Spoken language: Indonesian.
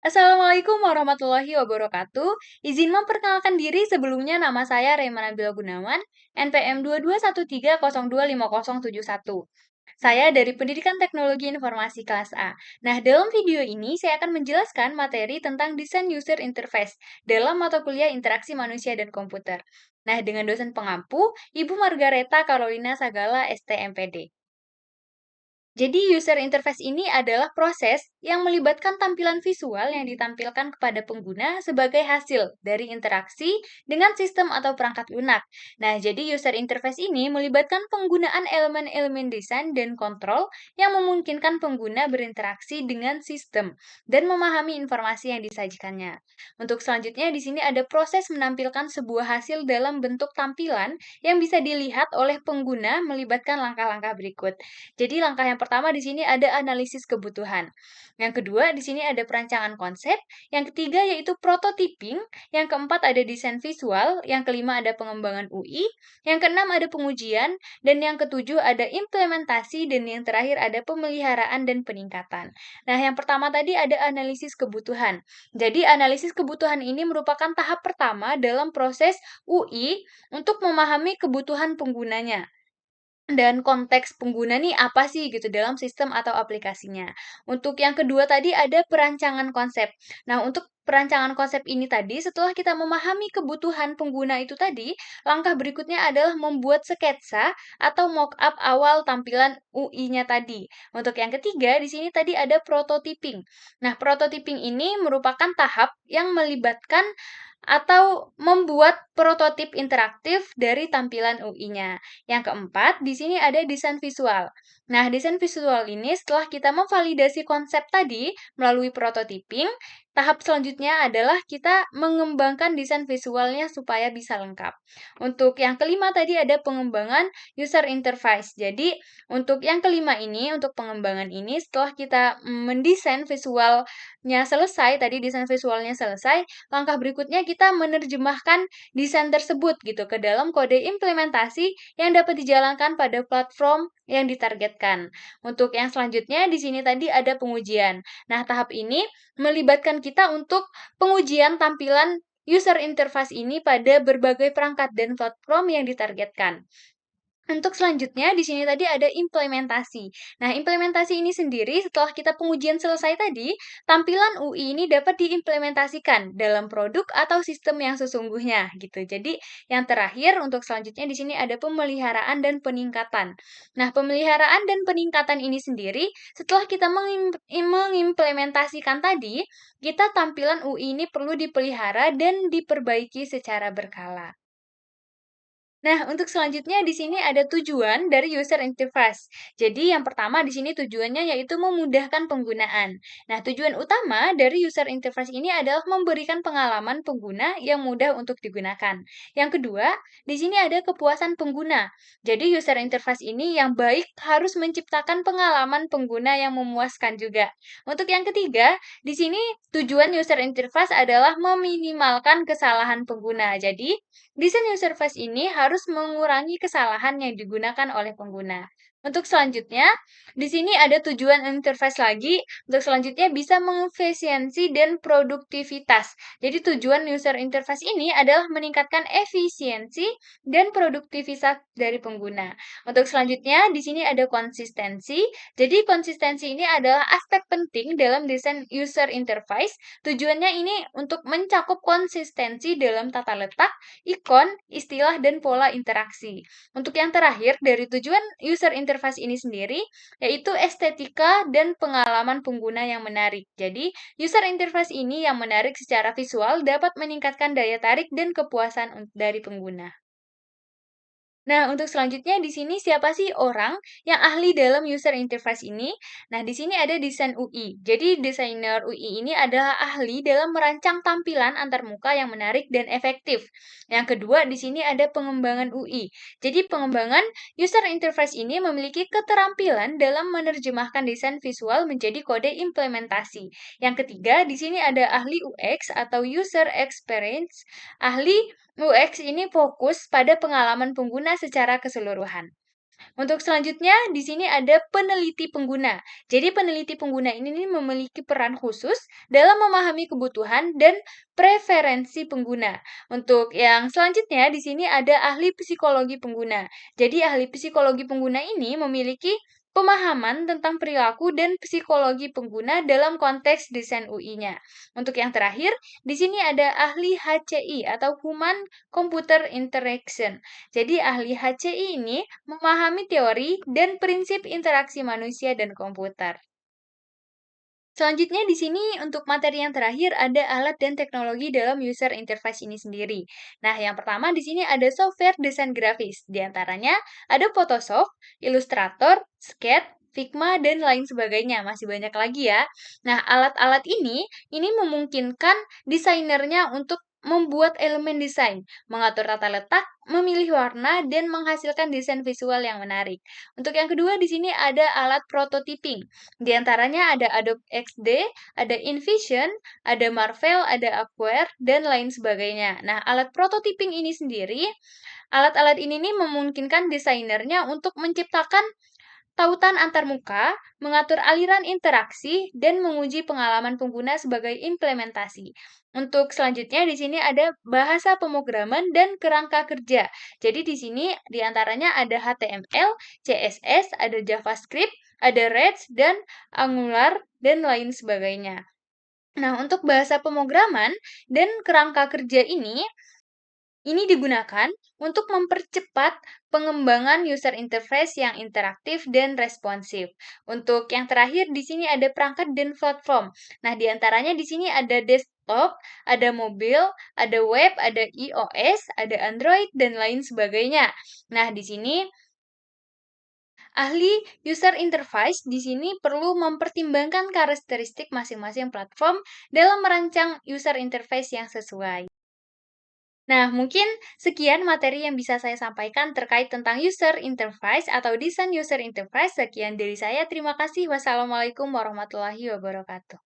Assalamualaikum warahmatullahi wabarakatuh. Izin memperkenalkan diri sebelumnya nama saya Raymana Nabila Gunawan, NPM 2213025071. Saya dari Pendidikan Teknologi Informasi kelas A. Nah, dalam video ini saya akan menjelaskan materi tentang desain user interface dalam mata kuliah interaksi manusia dan komputer. Nah, dengan dosen pengampu, Ibu Margareta Carolina Sagala, STMPD. Jadi user interface ini adalah proses yang melibatkan tampilan visual yang ditampilkan kepada pengguna sebagai hasil dari interaksi dengan sistem atau perangkat lunak. Nah, jadi user interface ini melibatkan penggunaan elemen-elemen desain dan kontrol yang memungkinkan pengguna berinteraksi dengan sistem dan memahami informasi yang disajikannya. Untuk selanjutnya di sini ada proses menampilkan sebuah hasil dalam bentuk tampilan yang bisa dilihat oleh pengguna melibatkan langkah-langkah berikut. Jadi langkah yang pertama di sini ada analisis kebutuhan. Yang kedua di sini ada perancangan konsep, yang ketiga yaitu prototyping, yang keempat ada desain visual, yang kelima ada pengembangan UI, yang keenam ada pengujian, dan yang ketujuh ada implementasi, dan yang terakhir ada pemeliharaan dan peningkatan. Nah, yang pertama tadi ada analisis kebutuhan. Jadi analisis kebutuhan ini merupakan tahap pertama dalam proses UI untuk memahami kebutuhan penggunanya. Dan konteks pengguna nih apa sih gitu dalam sistem atau aplikasinya. Untuk yang kedua tadi ada perancangan konsep. Nah, untuk perancangan konsep ini tadi setelah kita memahami kebutuhan pengguna itu tadi, langkah berikutnya adalah membuat sketsa atau mock-up awal tampilan UI-nya tadi. Untuk yang ketiga di sini tadi ada prototyping. Nah, prototyping ini merupakan tahap yang melibatkan atau membuat prototip interaktif dari tampilan UI-nya. Yang keempat, di sini ada desain visual. Nah, desain visual ini setelah kita memvalidasi konsep tadi melalui prototyping, tahap selanjutnya adalah kita mengembangkan desain visualnya supaya bisa lengkap. Untuk yang kelima tadi ada pengembangan user interface. Jadi, untuk yang kelima ini, untuk pengembangan ini setelah kita mendesain visualnya selesai, tadi desain visualnya selesai, langkah berikutnya kita menerjemahkan desain tersebut gitu ke dalam kode implementasi yang dapat dijalankan pada platform yang ditargetkan. Untuk yang selanjutnya di sini tadi ada pengujian. Nah, tahap ini melibatkan kita untuk pengujian tampilan user interface ini pada berbagai perangkat dan platform yang ditargetkan. Untuk selanjutnya, di sini tadi ada implementasi. Nah, implementasi ini sendiri setelah kita pengujian selesai tadi, tampilan UI ini dapat diimplementasikan dalam produk atau sistem yang sesungguhnya gitu. Jadi, yang terakhir untuk selanjutnya di sini ada pemeliharaan dan peningkatan. Nah, pemeliharaan dan peningkatan ini sendiri setelah kita mengimplementasikan tadi, kita tampilan UI ini perlu dipelihara dan diperbaiki secara berkala. Nah, untuk selanjutnya di sini ada tujuan dari user interface. Jadi, yang pertama di sini tujuannya yaitu memudahkan penggunaan. Nah, tujuan utama dari user interface ini adalah memberikan pengalaman pengguna yang mudah untuk digunakan. Yang kedua, di sini ada kepuasan pengguna. Jadi, user interface ini yang baik harus menciptakan pengalaman pengguna yang memuaskan juga. Untuk yang ketiga, di sini tujuan user interface adalah meminimalkan kesalahan pengguna. Jadi, desain user face ini harus mengurangi kesalahan yang digunakan oleh pengguna. Untuk selanjutnya, di sini ada tujuan interface lagi. Untuk selanjutnya bisa mengefisiensi dan produktivitas. Jadi tujuan user interface ini adalah meningkatkan efisiensi dan produktivitas dari pengguna. Untuk selanjutnya, di sini ada konsistensi. Jadi konsistensi ini adalah aspek penting dalam desain user interface. Tujuannya ini untuk mencakup konsistensi dalam tata letak, ikon, istilah, dan pola interaksi. Untuk yang terakhir, dari tujuan user interface ini sendiri, yaitu estetika dan pengalaman pengguna yang menarik. Jadi, user interface ini yang menarik secara visual dapat meningkatkan daya tarik dan kepuasan dari pengguna. Nah, untuk selanjutnya di sini siapa sih orang yang ahli dalam user interface ini? Nah, di sini ada desain UI. Jadi, desainer UI ini adalah ahli dalam merancang tampilan antarmuka yang menarik dan efektif. Yang kedua, di sini ada pengembangan UI. Jadi, pengembangan user interface ini memiliki keterampilan dalam menerjemahkan desain visual menjadi kode implementasi. Yang ketiga, di sini ada ahli UX atau user experience. Ahli UX ini fokus pada pengalaman pengguna secara keseluruhan. Untuk selanjutnya, di sini ada peneliti pengguna. Jadi peneliti pengguna ini nih memiliki peran khusus dalam memahami kebutuhan dan preferensi pengguna. Untuk yang selanjutnya, di sini ada ahli psikologi pengguna. Jadi ahli psikologi pengguna ini memiliki pemahaman tentang perilaku dan psikologi pengguna dalam konteks desain UI-nya. Untuk yang terakhir, di sini ada ahli HCI atau Human Computer Interaction. Jadi ahli HCI ini memahami teori dan prinsip interaksi manusia dan komputer. Selanjutnya di sini untuk materi yang terakhir ada alat dan teknologi dalam user interface ini sendiri. Nah, yang pertama di sini ada software desain grafis. Di antaranya ada Photoshop, Illustrator, Sketch, Figma, dan lain sebagainya. Masih banyak lagi ya. Nah, alat-alat ini memungkinkan desainernya untuk membuat elemen desain, mengatur tata letak, memilih warna, dan menghasilkan desain visual yang menarik. Untuk yang kedua di sini ada alat prototyping. Di antaranya ada Adobe XD, ada InVision, ada Marvel, ada Acquire, dan lain sebagainya. Nah, alat prototyping ini sendiri, alat-alat ini nih memungkinkan desainernya untuk menciptakan tautan antarmuka, mengatur aliran interaksi, dan menguji pengalaman pengguna sebagai implementasi. Untuk selanjutnya di sini ada bahasa pemrograman dan kerangka kerja. Jadi di sini di antaranya ada HTML, CSS, ada JavaScript, ada Redux, dan Angular, dan lain sebagainya. Nah, untuk bahasa pemrograman dan kerangka kerja ini digunakan untuk mempercepat pengembangan user interface yang interaktif dan responsif. Untuk yang terakhir di sini ada perangkat dan platform. Nah, di antaranya di sini ada desktop, ada mobil, ada web, ada iOS, ada Android dan lain sebagainya. Nah, di sini ahli user interface di sini perlu mempertimbangkan karakteristik masing-masing platform dalam merancang user interface yang sesuai. Nah, mungkin sekian materi yang bisa saya sampaikan terkait tentang user interface atau desain user interface. Sekian dari saya. Terima kasih. Wassalamualaikum warahmatullahi wabarakatuh.